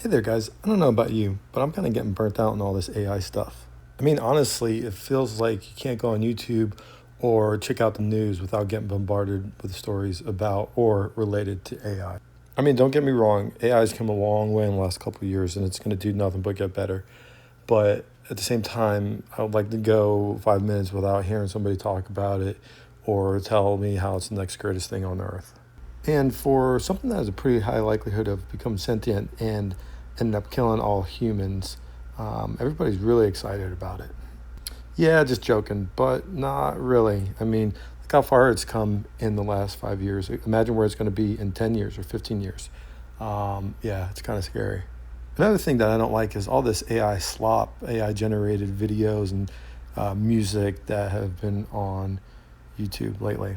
Hey there, guys. I don't know about you, but I'm kind of getting burnt out on all this AI stuff. I mean, honestly, it feels like you can't go on YouTube or check out the news without getting bombarded with stories about or related to AI. I mean, don't get me wrong, AI has come a long way in the last couple of years and it's going to do nothing but get better. But at the same time, I would like to go 5 minutes without hearing somebody talk about it or tell me how it's the next greatest thing on earth. And for something that has a pretty high likelihood of becoming sentient and end up killing all humans, everybody's really excited about it. Yeah, just joking, but not really. I mean, look how far it's come in the last 5 years. Imagine where it's going to be in 10 years or 15 years. Yeah, it's kind of scary. Another thing that I don't like is all this AI slop, AI generated videos and music that have been on YouTube lately.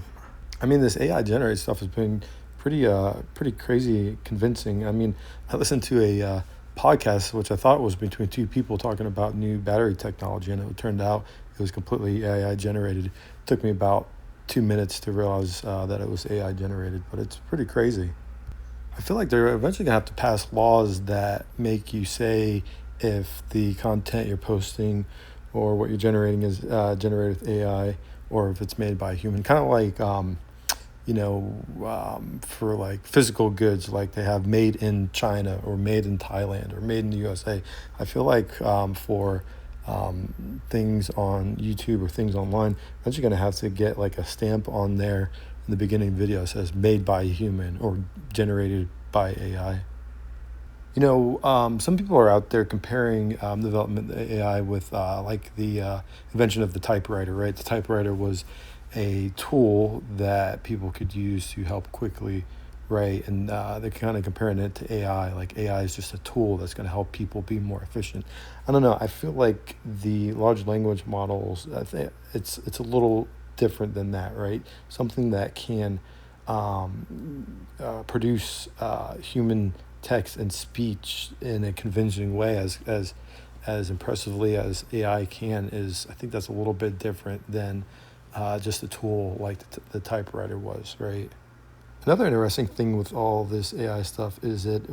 I mean, this AI generated stuff has been pretty crazy convincing. I mean, I listened to a podcast which I thought was between two people talking about new battery technology, and it turned out it was completely AI generated. It took me about 2 minutes to realize that it was AI generated, but it's pretty crazy. I feel like they're eventually gonna have to pass laws that make you say if the content you're posting or what you're generating is generated with AI or if it's made by a human. Kind of like for like physical goods, like they have made in China or made in Thailand or made in the USA. I feel like for things on YouTube or things online, I'm actually going to have to get like a stamp on there in the beginning video that says made by a human or generated by AI. Some people are out there comparing the development of AI with like the invention of the typewriter, right? The typewriter was a tool that people could use to help quickly write, and they're kind of comparing it to AI. Like AI is just a tool that's going to help people be more efficient. I don't know. I feel like the large language models, I think it's a little different than that, right? Something that can produce human text and speech in a convincing way as impressively as AI can is I think that's a little bit different than just a tool like the typewriter was, right? Another interesting thing with all this AI stuff is it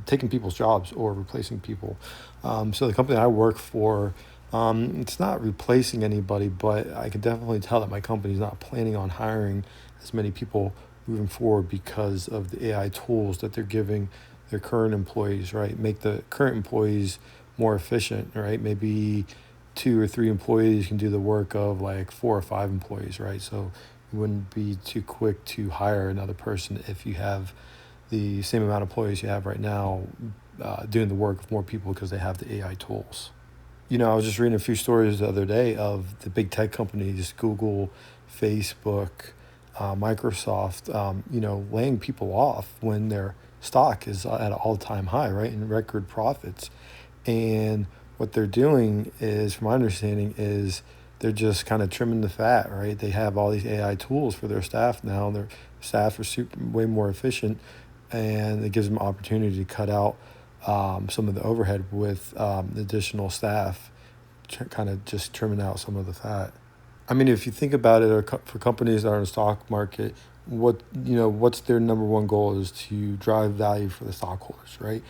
taking people's jobs or replacing people. So the company I work for, it's not replacing anybody, but I can definitely tell that my company's not planning on hiring as many people moving forward because of the AI tools that they're giving their current employees, right? Make the current employees more efficient, right? Maybe two or three employees can do the work of like four or five employees, right? So you wouldn't be too quick to hire another person if you have the same amount of employees you have right now doing the work of more people because they have the AI tools. I was just reading a few stories the other day of the big tech companies, Google, Facebook, Microsoft, laying people off when their stock is at an all-time high, right, and record profits. And what they're doing is, from my understanding, is they're just kind of trimming the fat, right? They have all these AI tools for their staff now, and their staff are way more efficient, and it gives them opportunity to cut out some of the overhead with additional staff, kind of just trimming out some of the fat. I mean, if you think about it, for companies that are in the stock market, what's their number one goal is to drive value for the stockholders, right?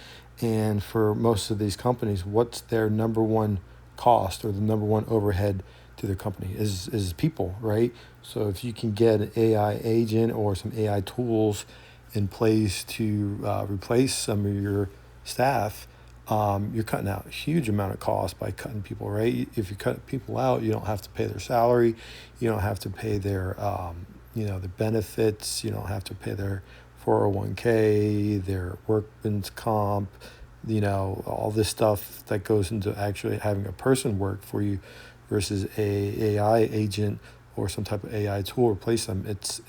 And for most of these companies, what's their number one cost or the number one overhead to their company is people, right? So if you can get an AI agent or some AI tools in place to replace some of your staff, you're cutting out a huge amount of cost by cutting people, right? If you cut people out, you don't have to pay their salary, you don't have to pay their benefits, you don't have to pay their 401k, their workman's comp, all this stuff that goes into actually having a person work for you versus a AI agent or some type of AI tool replace them. It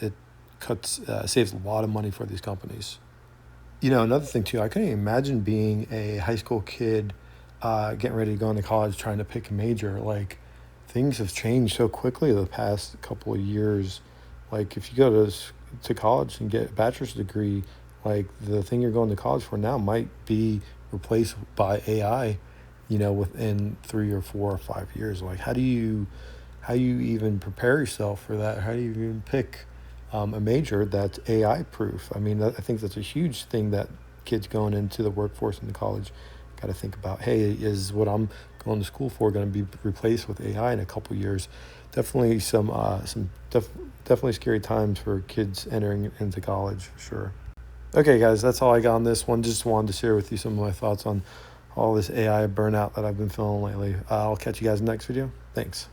saves a lot of money for these companies. Another thing too, I couldn't imagine being a high school kid, getting ready to go into college, trying to pick a major. Like, things have changed so quickly the past couple of years. Like, if you go to college and get a bachelor's degree, like the thing you're going to college for now might be replaced by AI, within 3 or 4 or 5 years. Like, how do you even prepare yourself for that? How do you even pick a major that's AI proof? I mean, I think that's a huge thing that kids going into the workforce in the college got to think about, hey, is what I'm going to school for going to be replaced with AI in a couple years? Definitely definitely scary times for kids entering into college, for sure. Okay, guys, that's all I got on this one. Just wanted to share with you some of my thoughts on all this AI burnout that I've been feeling lately. I'll catch you guys in the next video. Thanks.